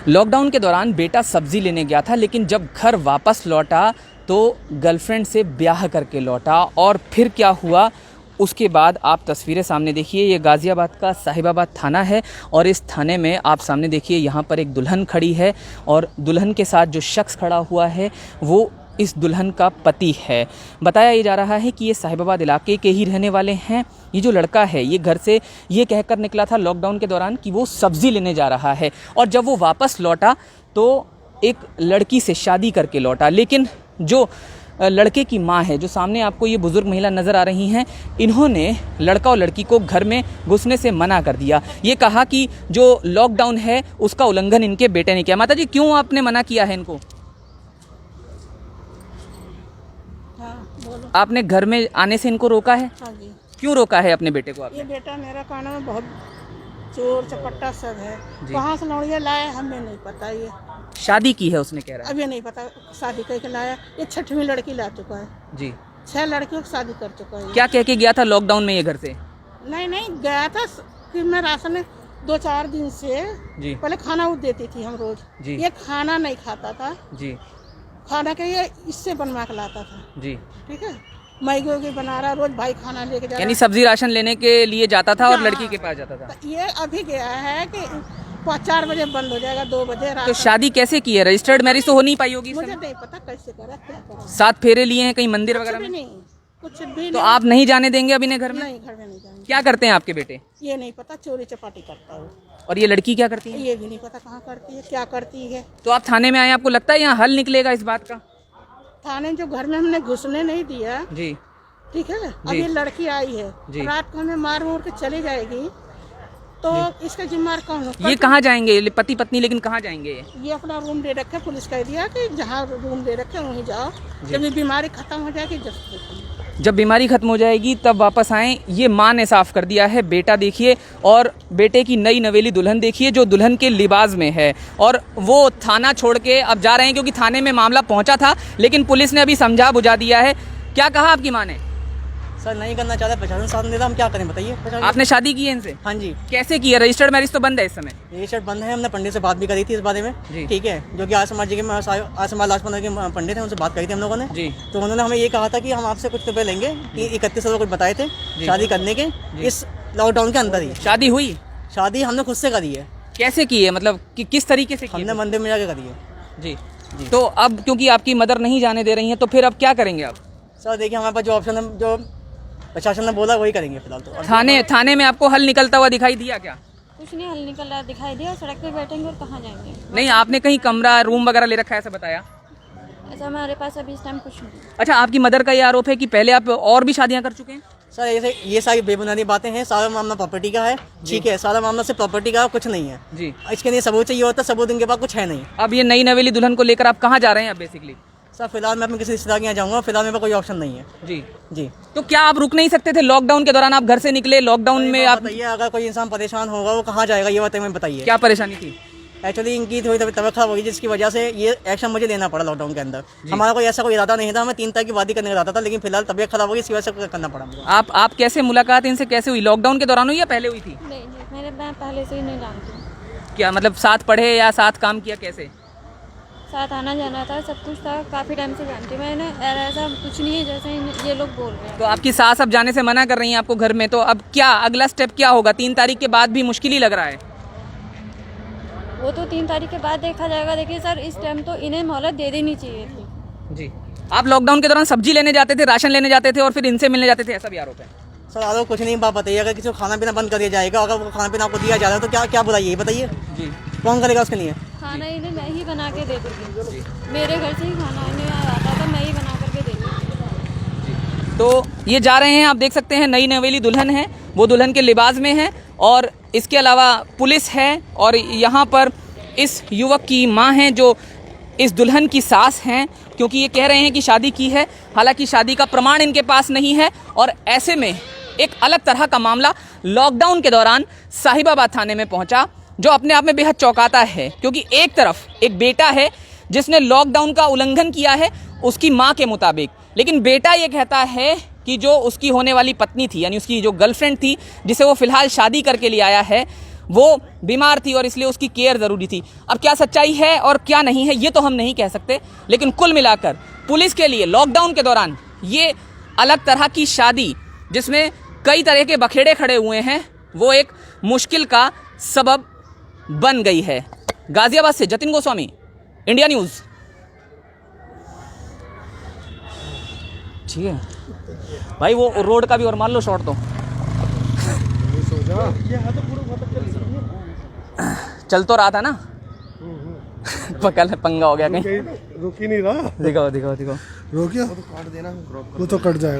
Lockdown के दौरान बेटा सब्जी लेने गया था, लेकिन जब घर वापस लौटा तो गर्लफ्रेंड से ब्याह करके लौटा। और फिर क्या हुआ उसके बाद आप तस्वीरें सामने देखिए। ये गाज़ियाबाद का साहिबाबाद थाना है और इस थाने में आप सामने देखिए यहाँ पर एक दुल्हन खड़ी है और दुल्हन के साथ जो शख्स खड़ा हुआ है वो इस दुल्हन का पति है। बताया ये जा रहा है कि ये साहिबाबाद इलाके के ही रहने वाले हैं। ये जो लड़का है ये घर से ये कहकर निकला था लॉकडाउन के दौरान कि वो सब्ज़ी लेने जा रहा है, और जब वो वापस लौटा तो एक लड़की से शादी करके लौटा। लेकिन जो लड़के की माँ है, जो सामने आपको ये बुज़ुर्ग महिला नज़र आ रही हैं, इन्होंने लड़का और लड़की को घर में घुसने से मना कर दिया। ये कहा कि जो लॉकडाउन है उसका उल्लंघन इनके बेटे ने किया। माता जी, क्यों आपने मना किया है इनको? बोलो। आपने घर में आने से इनको रोका है? हाँ जी। क्यों रोका है अपने बेटे को आपने? ये बेटा मेरा कहना में बहुत चोर चपट्टा सब है। जी। कहाँ से लौड़िया लाया हमें नहीं पता। ये शादी की है उसने, कह रहा है। अभी नहीं पता शादी करके लाया। ये 6वीं लड़की ला चुका है जी। 6 लड़कियों की शादी कर चुका है। क्या कह के गया था लॉकडाउन में ये घर से? नहीं गया था। फिर मैं राशन में 2-4 दिन से जी पहले खाना वो देती थी हम रोज। जी। ये खाना नहीं खाता था। जी खाना के ये इससे बनवा के लाता था। जी। ठीक है, मैगी वैगी बना रहा रोज, भाई खाना लेके जा रहा। यानी सब्जी राशन लेने के लिए जाता था और हाँ। लड़की के पास जाता था। तो ये अभी गया है कि 4 बजे बंद हो जाएगा, 2 बजे रात। तो शादी कैसे की है? रजिस्टर्ड मैरिज तो हो नहीं पाई होगी इस मुझे समय? नहीं पता कैसे करा क्या करा। 7 फेरे लिए हैं कहीं मंदिर कुछ वगैरह भी में? नहीं, कुछ भी तो नहीं। आप नहीं जाने देंगे अभी ने घर में? नहीं, घर में नहीं जाएंगे। क्या करते हैं आपके बेटे? ये नहीं पता, चोरी चपाटी करता है। और ये लड़की क्या करती है? ये भी नहीं पता कहाँ करती है, क्या करती है। तो आप थाने में आए, आपको लगता है यहाँ हल निकलेगा इस बात का? थाने जो घर में हमने घुसने नहीं दिया, जी ठीक है। अब ये लड़की आई है, जी। रात को हमें मार मोर के चली जाएगी तो इसका जिम्मेदार कौन हो? ये कहाँ जाएंगे पति पत्नी, लेकिन कहाँ जाएंगे ये अपना रूम दे रखे, पुलिस कह दिया कि जहाँ रूम दे रखे वहीं जाओ। जब ये बीमारी खत्म हो जाएगी जब बीमारी खत्म हो जाएगी तब वापस आएँ, ये माँ ने साफ कर दिया है। बेटा देखिए, और बेटे की नई नवेली दुल्हन देखिए जो दुल्हन के लिबास में है, और वो थाना छोड़ के अब जा रहे हैं क्योंकि थाने में मामला पहुंचा था, लेकिन पुलिस ने अभी समझा बुझा दिया है। क्या कहा आपकी माँ ने? सर नहीं करना चाहता, प्रशासन साथ नहीं देता, हम क्या करें बताइए। आपने शादी की है इनसे? हाँ जी। कैसे की है? रजिस्टर्ड मैरिज तो बंद है इस समय। रजिस्टर्ड बंद है। हमने पंडित से बात भी करी थी इस बारे में, जी। ठीक है, जो कि आज समाज जी के लास्ट पंद्रह के पंडित हैं, उनसे बात करी थी हम लोगों ने जी। तो उन्होंने हमें ये कहा था कि हम आपसे कुछ रुपये लेंगे कि 3100 कुछ बताए थे शादी करने के इस लॉकडाउन के अंदर ही। शादी हुई? शादी हमने खुद से करी है। कैसे की है, मतलब कि किस तरीके से की हमने है? मंदिर में जाके करी है जी। तो अब क्योंकि आपकी मदर नहीं जाने दे रही हैं, तो फिर अब क्या करेंगे आप? सर देखिए, हमारे पास जो ऑप्शन है, जो प्रशासन ने बोला वही करेंगे फिलहाल। तो थाने में आपको हल निकलता हुआ दिखाई दिया क्या? कुछ नहीं हल निकल रहा दिखाई दिया। सड़क पे बैठेंगे और कहाँ जाएंगे? नहीं, आपने कहीं कमरा रूम वगैरह ले रखा है ऐसा बताया? ऐसा हमारे पास अभी इस टाइम कुछ नहीं। अच्छा, आपकी मदर का ये आरोप है कि पहले आप और भी शादियां कर चुके हैं? सर ये सारी बेबुनियादी बातें हैं। सारा मामला प्रॉपर्टी का है, ठीक है, सारा मामला सिर्फ प्रॉपर्टी का, कुछ नहीं है जी। इसके लिए सबूत चाहिए होता है, सबूत इनके पास कुछ है नहीं। अब ये नई नवेली दुल्हन को लेकर आप कहाँ जा रहे हैं अब बेसिकली? सर फिलहाल मैं अपने किसी रिश्तेदार के यहाँ जाऊँगा, फिलहाल मेरे पास कोई ऑप्शन नहीं है। जी जी। तो क्या आप रुक नहीं सकते थे? लॉकडाउन के दौरान आप घर से निकले, लॉकडाउन में आप बताइए, अगर कोई इंसान परेशान होगा वो कहाँ जाएगा, ये बताइए, बताइए। क्या परेशानी थी? एक्चुअली इनकी थोड़ी तबीयत खराब होगी, जिसकी वजह से ये एक्शन मुझे लेना पड़ा लॉकडाउन के अंदर। हमारा कोई ऐसा कोई इरादा नहीं था, हमें 3 तारीख की वादी करने का इरादा था, लेकिन फिलहाल तबीयत खराब होगी, इसकी वजह से करना पड़ा मुझे। आप कैसे मुलाकात इनसे कैसे हुई? लॉकडाउन के दौरान हुई या पहले हुई थी? नहीं जी, मैं पहले से ही नहीं जानती हूँ। क्या मतलब साथ पढ़े या साथ काम किया, कैसे? साथ आना जाना था, सब कुछ था, काफ़ी टाइम से जानती हूँ मैंने। ऐसा कुछ नहीं है जैसे ये लोग बोल रहे हैं। तो आपकी सास अब जाने से मना कर रही हैं आपको घर में, तो अब क्या अगला स्टेप क्या होगा? 3 तारीख के बाद भी मुश्किल ही लग रहा है। वो तो 3 तारीख के बाद देखा जाएगा। देखिए सर, इस टाइम तो इन्हें मोहलत दे देनी चाहिए थी। जी। आप लॉकडाउन के दौरान सब्जी लेने जाते थे, राशन लेने जाते थे और फिर इनसे मिलने जाते थे, ऐसा भी आरोप है? सर आरोप कुछ नहीं, बात बताइए। अगर किसी को खाना पीना बंद कर दिया जाएगा, अगर वो खाना पीना आपको दिया जा रहा है तो क्या बुराई है, बताइए। जी। कौन करेगा उसके लिए? खाना इन्हें मैं ही बना के दे दूँगी। मेरे घर से ही खाना इन्हें आता था, मैं ही बना करके दे दूँगी। तो ये जा रहे हैं, आप देख सकते हैं, नई नवेली दुल्हन है, वो दुल्हन के लिबास में है, और इसके अलावा पुलिस है, और यहाँ पर इस युवक की माँ हैं जो इस दुल्हन की सास हैं, क्योंकि ये कह रहे हैं कि शादी की है, हालांकि शादी का प्रमाण इनके पास नहीं है। और ऐसे में एक अलग तरह का मामला लॉकडाउन के दौरान साहिबाबाद थाने में पहुंचा, जो अपने आप में बेहद चौंकाता है, क्योंकि एक तरफ एक बेटा है जिसने लॉकडाउन का उल्लंघन किया है उसकी माँ के मुताबिक, लेकिन बेटा ये कहता है कि जो उसकी होने वाली पत्नी थी, यानी उसकी जो गर्लफ्रेंड थी जिसे वो फिलहाल शादी करके ले आया है, वो बीमार थी और इसलिए उसकी केयर ज़रूरी थी। अब क्या सच्चाई है और क्या नहीं है ये तो हम नहीं कह सकते, लेकिन कुल मिलाकर पुलिस के लिए लॉकडाउन के दौरान ये अलग तरह की शादी जिसमें कई तरह के बखेड़े खड़े हुए हैं वो एक मुश्किल का सबब बन गई है। गाजियाबाद से जतिन गोस्वामी, इंडिया न्यूज़। ठीक है भाई, वो रोड का भी और मार लो शॉट तो। चल तो रहा था ना, पकड़ पंगा हो गया कहीं। रुक ही नहीं रहा। दिखाओ दिखाओ दिखाओ। रोकिया वो तो कट जाएगा।